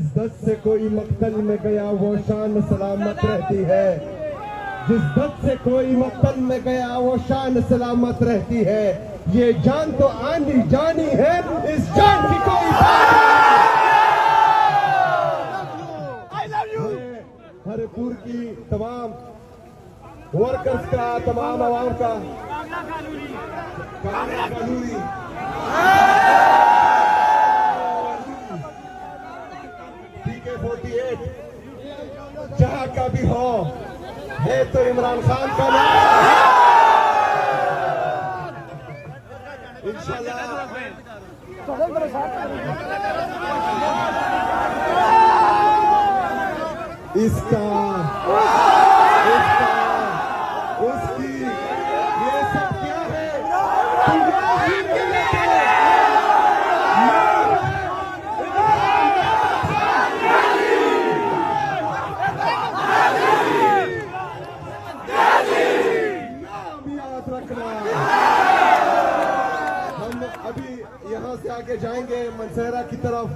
दर्द से कोई मक्तल में गया वो शान सलामत रहती है। जिस दर्द से कोई मक्तल में गया वो शान सलामत रहती है। ये जान तो आनी जानी है, इस जान की कोई हरिपुर की तमाम वर्कर्स का, तमाम आवाम का कानूनी TK48 जहां का भी हो है तो इमरान खान का नाम इंशाल्लाह। इसका उसकी ये सब क्या है? याद रखना। हम अभी यहाँ से आगे जाएंगे मनसेरा की तरफ।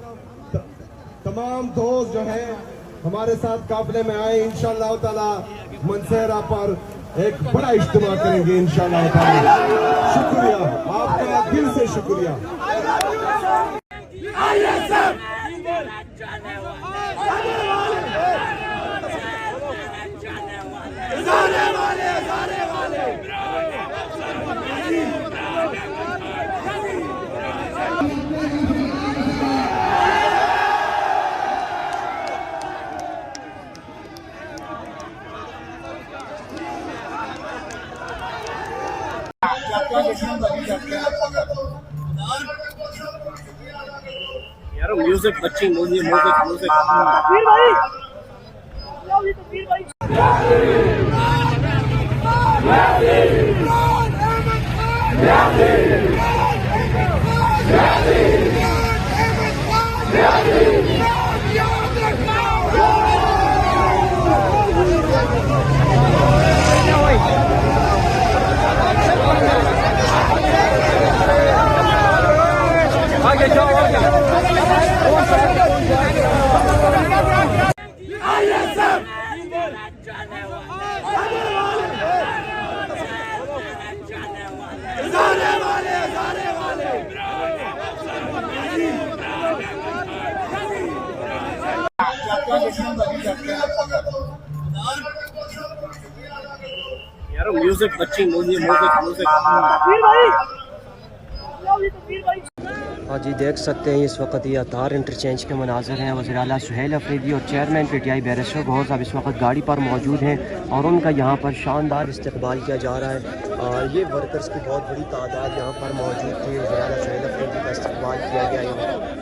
तमाम दोस्त जो है हमारे साथ काफिले में आए, इंशाअल्लाह ताला मनसेरा पर एक बड़ा इज्तिमा करेंगे इंशाअल्लाह ताला। शुक्रिया, आपका दिल से शुक्रिया। यार म्यूजिक बच्ची म्यूजिक आगे जाओ यार म्यूजिक बच्ची म्यूजिक हाँ जी, देख सकते हैं इस वक्त ये अतार इंटरचेंज के मनाजर हैं। वज़ीर आला सुहेल अफरीदी और चेयरमैन PTI बैरिस्टर गौहर साहब इस वक्त गाड़ी पर मौजूद हैं और उनका यहाँ पर शानदार इस्तकबाल किया जा रहा है। ये वर्कर्स की बहुत बड़ी तादाद यहाँ पर मौजूद थी। वज़ीर आला सुहेल अफरीदी का इस्तकबाल किया गया यहाँ।